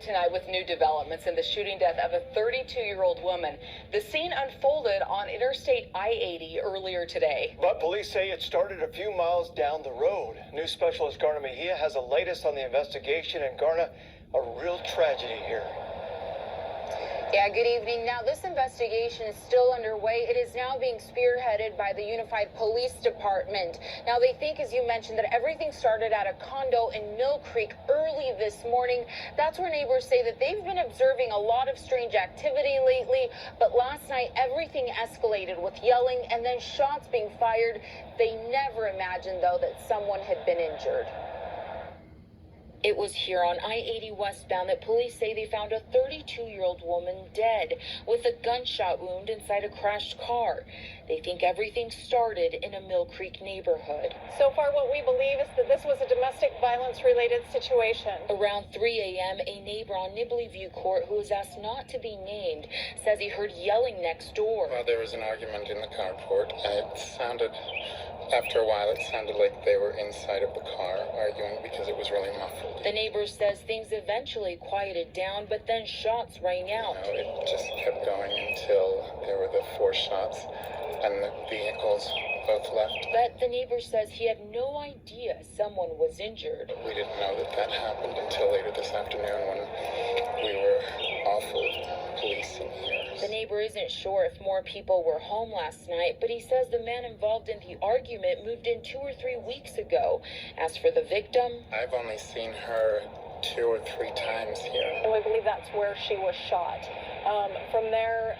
Tonight with new developments in the shooting death of a 32-year-old woman. The scene unfolded on Interstate I-80 earlier today. But police say it started a few miles down the road. News specialist Garna Mejia has the latest on the investigation. And Garna, a real tragedy here. Yeah, good evening. Now, this investigation is still underway. It is now being spearheaded by the Unified Police Department. Now, they think, as you mentioned, that everything started at a condo in Mill Creek early this morning. That's where neighbors say that they've been observing a lot of strange activity lately. But last night, everything escalated with yelling and then shots being fired. They never imagined, though, that someone had been injured. It was here on I-80 westbound that police say they found a 32-year-old woman dead with a gunshot wound inside a crashed car. They think everything started in a Mill Creek neighborhood. So far, what we believe is that this was a domestic violence-related situation. Around 3 a.m., a neighbor on Nibley View Court, who was asked not to be named, says he heard yelling next door. Well, there was an argument in the carport, and after a while, it sounded like they were inside of the car arguing because it was really muffled. The neighbor says things eventually quieted down, but then shots rang out. It just kept going until there were the 4 shots, and the vehicles both left. But the neighbor says he had no idea someone was injured. We didn't know that happened until later this afternoon when we were off of policing here. The neighbor isn't sure if more people were home last night, but he says the man involved in the argument moved in 2 or 3 weeks ago. As for the victim, I've only seen her 2 or 3 times here. And we believe that's where she was shot. From there,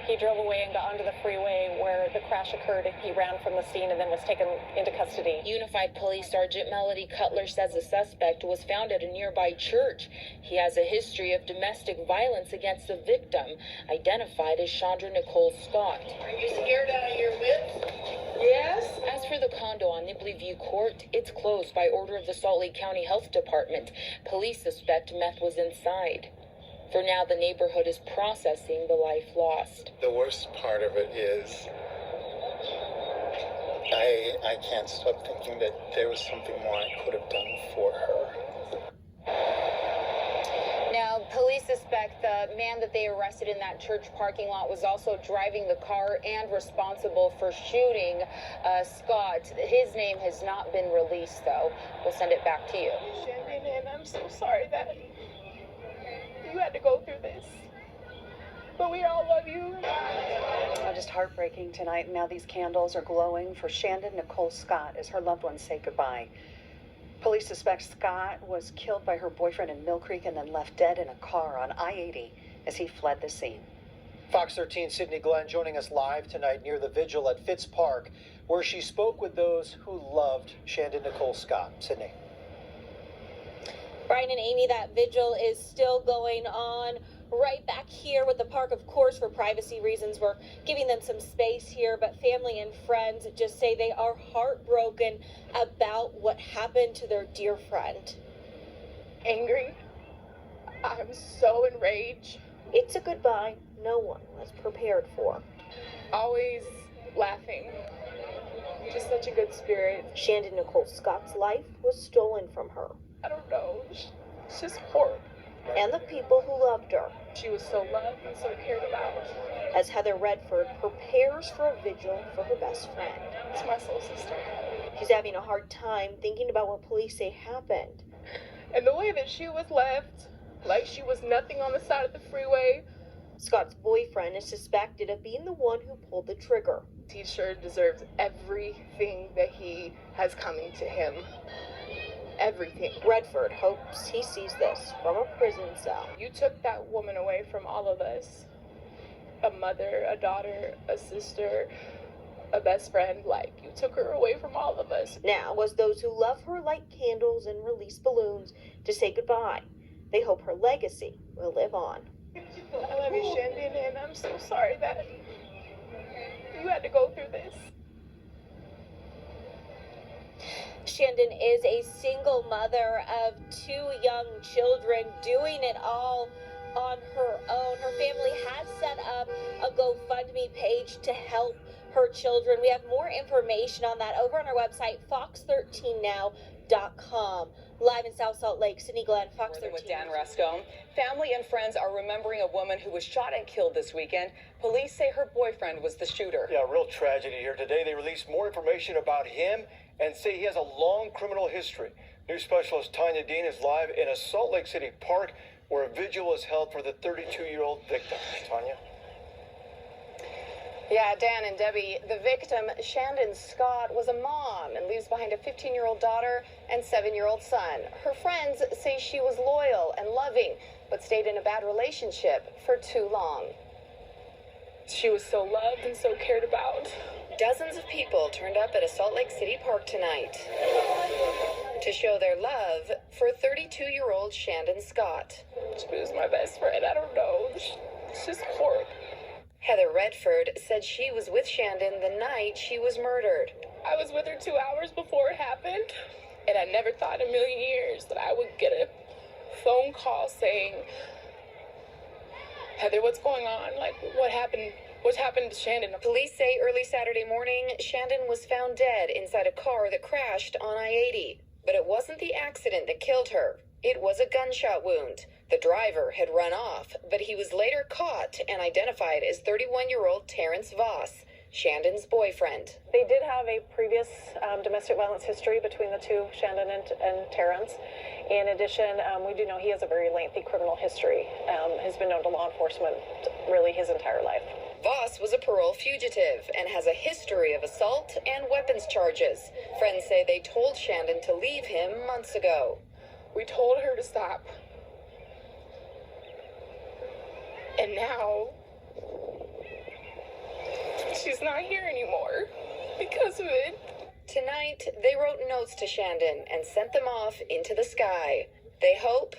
he drove away and got onto the freeway where the crash occurred. He ran from the scene and then was taken into custody. Unified Police Sergeant Melody Cutler says the suspect was found at a nearby church. He has a history of domestic violence against the victim, identified as Chandra Nicole Scott. Are you scared out of your wits? Yes. As for the condo on Nibley View Court, it's closed by order of the Salt Lake County Health Department. Police suspect meth was inside. For now, the neighborhood is processing the life lost. The worst part of it is I can't stop thinking that there was something more I could have done for her. Now, police suspect the man that they arrested in that church parking lot was also driving the car and responsible for shooting Scott. His name has not been released, though. We'll send it back to you. And I'm so sorry that you had to go through this. But we all love you. Just heartbreaking tonight. Now these candles are glowing for Chandra Nicole Scott as her loved ones say goodbye. Police suspect Scott was killed by her boyfriend in Mill Creek and then left dead in a car on I-80 as he fled the scene. Fox 13's Sydney Glenn joining us live tonight near the vigil at Fitz Park, where she spoke with those who loved Chandra Nicole Scott. Sydney. Brian and Amy, that vigil is still going on right back here with the park. Of course, for privacy reasons, we're giving them some space here, but family and friends just say they are heartbroken about what happened to their dear friend. Angry. I'm so enraged. It's a goodbye no one was prepared for. Always laughing. Just such a good spirit. Chandra Nicole Scott's life was stolen from her. I don't know. It's just horrible. And the people who loved her. She was so loved and so cared about. As Heather Redford prepares for a vigil for her best friend. It's my soul sister. She's having a hard time thinking about what police say happened. And the way that she was left, like she was nothing on the side of the freeway. Scott's boyfriend is suspected of being the one who pulled the trigger. He sure deserves everything that he has coming to him. Everything. Redford hopes he sees this from a prison cell. You took that woman away from all of us. A mother, a daughter, a sister, a best friend. Like, you took her away from all of us. Now, as those who love her light candles and release balloons to say goodbye, they hope her legacy will live on. I love you, Chandra, and I'm so sorry that you had to go through this. Chandra is a single mother of 2 young children, doing it all on her own. Her family has set up a GoFundMe page to help her children. We have more information on that over on our website, fox13now.com. FVCK.com. Live in South Salt Lake, Sydney Glenn, Fox 13. With Dan Resco. Family and friends are remembering a woman who was shot and killed this weekend. Police say her boyfriend was the shooter. Yeah, real tragedy here. Today they released more information about him and say he has a long criminal history. News specialist Tanya Dean is live in a Salt Lake City park where a vigil is held for the 32-year-old victim. Tanya? Yeah, Dan and Debbie, the victim, Shandon Scott, was a mom and leaves behind a 15-year-old daughter and 7-year-old son. Her friends say she was loyal and loving, but stayed in a bad relationship for too long. She was so loved and so cared about. Dozens of people turned up at a Salt Lake City park tonight to show their love for 32-year-old Shandon Scott. She was my best friend. I don't know. It's just horrible. Heather Redford said she was with Shandon the night she was murdered. I was with her 2 hours before it happened, and I never thought in a million years that I would get a phone call saying, Heather, what's going on? Like, what happened? What's happened to Shandon? Police say early Saturday morning, Shandon was found dead inside a car that crashed on I-80. But it wasn't the accident that killed her. It was a gunshot wound. The driver had run off, but he was later caught and identified as 31-year-old Terrence Voss, Shandon's boyfriend. They did have a previous domestic violence history between the two, Shandon and Terrence. In addition, we do know he has a very lengthy criminal history. Has been known to law enforcement really his entire life. Voss was a parole fugitive and has a history of assault and weapons charges. Friends say they told Shandon to leave him months ago. We told her to stop. And now, she's not here anymore because of it. Tonight, they wrote notes to Shandon and sent them off into the sky. They hope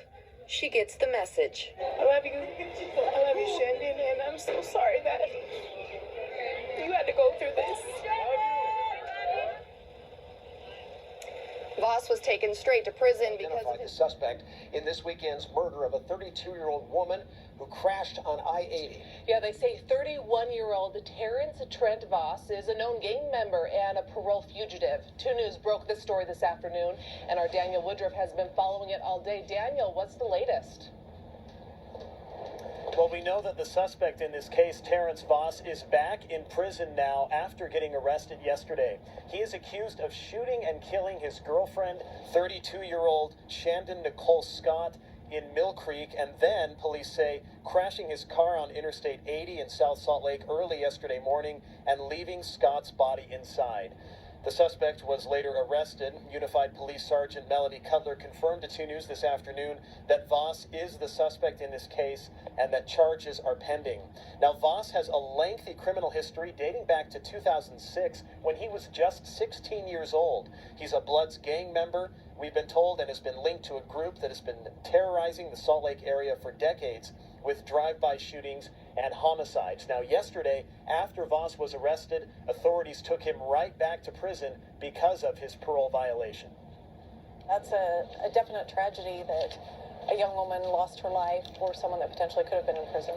she gets the message. I love you, Shandon, and I'm so sorry that you had to go through this. Voss was taken straight to prison because Identified the suspect in this weekend's murder of a 32-year-old woman who crashed on I-80. Yeah, they say 31-year-old Terrence Trent Voss is a known gang member and a parole fugitive. 2 News broke this story this afternoon, and our Daniel Woodruff has been following it all day. Daniel, what's the latest? Well, we know that the suspect in this case, Terrence Voss, is back in prison now after getting arrested yesterday. He is accused of shooting and killing his girlfriend, 32-year-old Shandon Nicole Scott, in Mill Creek, and then, police say, crashing his car on Interstate 80 in South Salt Lake early yesterday morning and leaving Scott's body inside. The suspect was later arrested. Unified Police Sergeant Melody Cutler confirmed to 2 News this afternoon that Voss is the suspect in this case and that charges are pending. Now, Voss has a lengthy criminal history dating back to 2006 when he was just 16 years old. He's a Bloods gang member, we've been told, and has been linked to a group that has been terrorizing the Salt Lake area for decades with drive-by shootings and homicides. Now, yesterday, after Voss was arrested, authorities took him right back to prison because of his parole violation. That's a definite tragedy that a young woman lost her life for someone that potentially could have been in prison.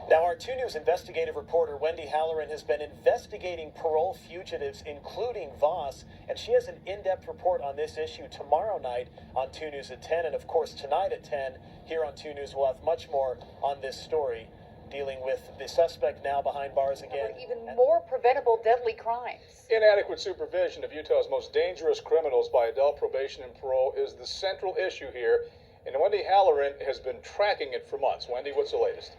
Now, our 2 News investigative reporter Wendy Halloran has been investigating parole fugitives, including Voss, and she has an in-depth report on this issue tomorrow night on 2 News at 10, and of course tonight at 10 here on 2 News. We'll have much more on this story, dealing with the suspect now behind bars again. Even more preventable deadly crimes. Inadequate supervision of Utah's most dangerous criminals by adult probation and parole is the central issue here, and Wendy Halloran has been tracking it for months. Wendy, what's the latest?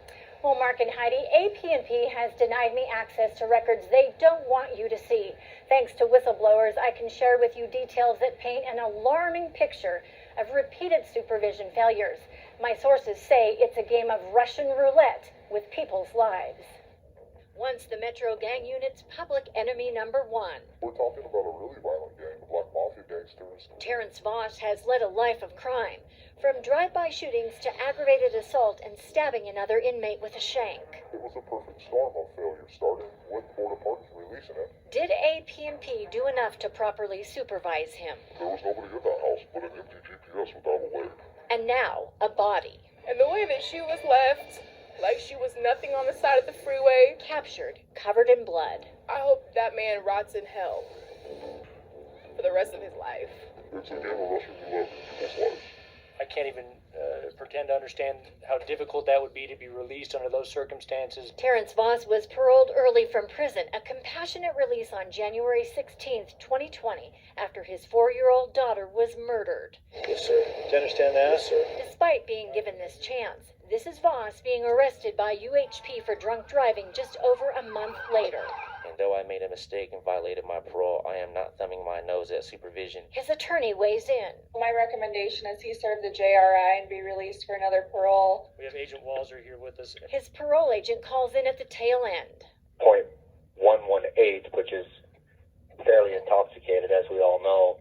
Well, Mark and Heidi, AP&P has denied me access to records they don't want you to see. Thanks to whistleblowers, I can share with you details that paint an alarming picture of repeated supervision failures. My sources say it's a game of Russian roulette with people's lives. Once the Metro Gang Unit's public enemy number 1. We're talking about a really violent gang, the Black Mafia gangsters. Terrence Voss has led a life of crime, from drive-by shootings to aggravated assault and stabbing another inmate with a shank. It was a perfect storm of failure, starting with Porta Park releasing him. Did AP&P do enough to properly supervise him? There was nobody in that house but an empty GPS without a way. And now, a body. And the way that she was left, like she was nothing on the side of the freeway. Captured, covered in blood. I hope that man rots in hell. the rest of his life. It's a game of Russian roulette in people's lives. I can't even pretend to understand how difficult that would be to be released under those circumstances. Terrence Voss was paroled early from prison, a compassionate release on January 16th, 2020, after his 4-year-old daughter was murdered. Yes, sir. Do you understand that? Yes, sir. Despite being given this chance, this is Voss being arrested by UHP for drunk driving just over a month later. And though I made a mistake and violated my parole, I am not thumbing my nose at supervision. His attorney weighs in. My recommendation is he serve the JRI and be released for another parole. We have Agent Walzer here with us. His parole agent calls in at the tail end. .118, which is fairly intoxicated, as we all know,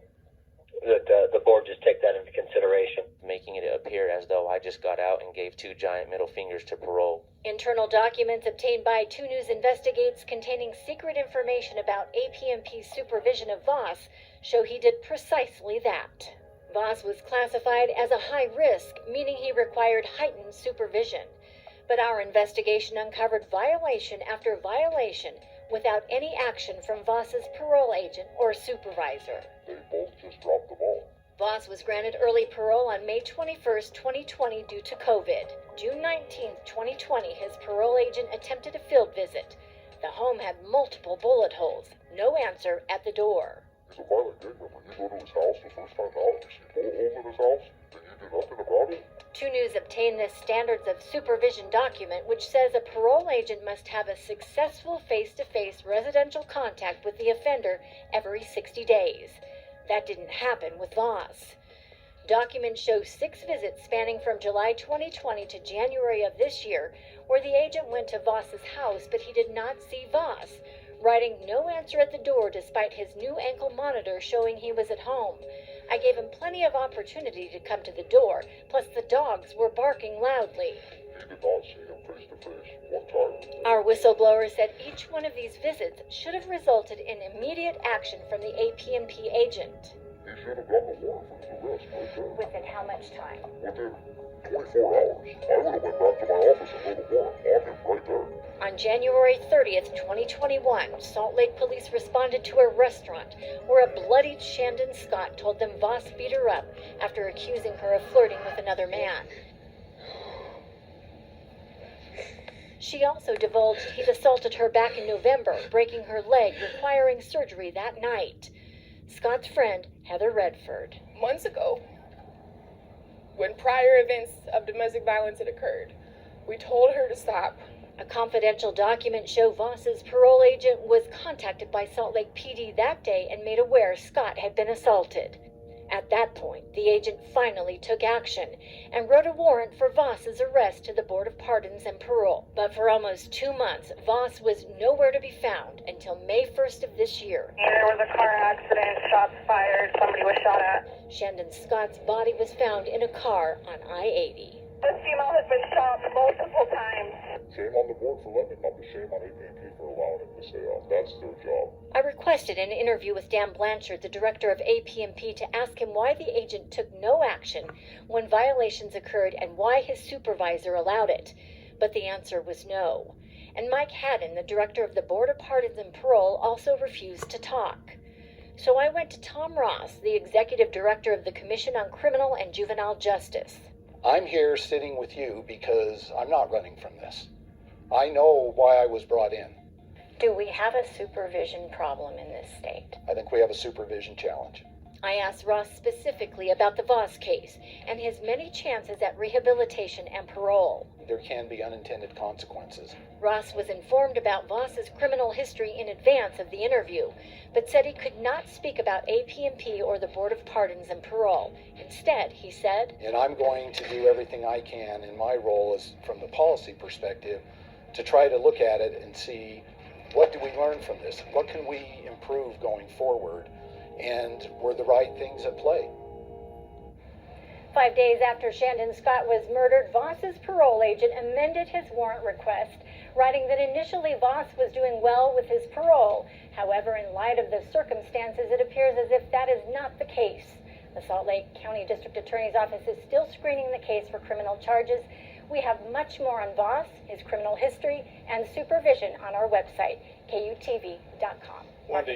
that the board just take that into consideration. Making it appear as though I just got out and gave 2 giant middle fingers to parole. Internal documents obtained by 2 News Investigates containing secret information about APMP's supervision of Voss show he did precisely that. Voss was classified as a high risk, meaning he required heightened supervision. But our investigation uncovered violation after violation without any action from Voss's parole agent or supervisor. They both just dropped the ball. Voss was granted early parole on May 21st, 2020 due to COVID. June 19th, 2020, his parole agent attempted a field visit. The home had multiple bullet holes. No answer at the door. He's a violent gang member. You go to his house the first time out, you see bullet holes in his house, and you do nothing about it? 2 News obtained this standards of supervision document, which says a parole agent must have a successful face-to-face residential contact with the offender every 60 days. That didn't happen with Voss. Documents show 6 visits spanning from July 2020 to January of this year, where the agent went to Voss's house, but he did not see Voss, writing no answer at the door despite his new ankle monitor showing he was at home. I gave him plenty of opportunity to come to the door, plus the dogs were barking loudly. He did not see him face to face one time. Our whistleblower said each one of these visits should have resulted in immediate action from the APMP agent. He should have gotten a warrant for his arrest right there. Within how much time? Within 24 hours. I would have went back to my office and wrote a warrant on him right there. On January 30th, 2021, Salt Lake police responded to a restaurant where a bloodied Shandon Scott told them Voss beat her up after accusing her of flirting with another man. She also divulged he'd assaulted her back in November, breaking her leg, requiring surgery that night. Scott's friend, Heather Redford. Months ago, when prior events of domestic violence had occurred, we told her to stop. A confidential document showed Voss's parole agent was contacted by Salt Lake PD that day and made aware Scott had been assaulted. At that point, the agent finally took action and wrote a warrant for Voss's arrest to the Board of Pardons and Parole. But for almost 2 months, Voss was nowhere to be found until May 1st of this year. There was a car accident, shots fired, somebody was shot at. Shandon Scott's body was found in a car on I-80. This female has been shot multiple times. Shame on the board for letting him up, and shame on APMP for allowing him to stay off. That's their job. I requested an interview with Dan Blanchard, the director of APMP, to ask him why the agent took no action when violations occurred and why his supervisor allowed it. But the answer was no. And Mike Haddon, the director of the Board of Pardons and Parole, also refused to talk. So I went to Tom Ross, the executive director of the Commission on Criminal and Juvenile Justice. I'm here sitting with you because I'm not running from this. I know why I was brought in. Do we have a supervision problem in this state? I think we have a supervision challenge. I asked Ross specifically about the Voss case and his many chances at rehabilitation and parole. There can be unintended consequences. Ross was informed about Voss's criminal history in advance of the interview, but said he could not speak about APMP or the Board of Pardons and Parole. Instead, he said, and I'm going to do everything I can in my role as from the policy perspective to try to look at it and see what do we learn from this? What can we improve going forward? And were the right things at play? 5 days after Shandon Scott was murdered, Voss's parole agent amended his warrant request, writing that initially Voss was doing well with his parole. However, in light of the circumstances, it appears as if that is not the case. The Salt Lake County District Attorney's Office is still screening the case for criminal charges. We have much more on Voss, his criminal history, and supervision on our website, KUTV.com. Wendy.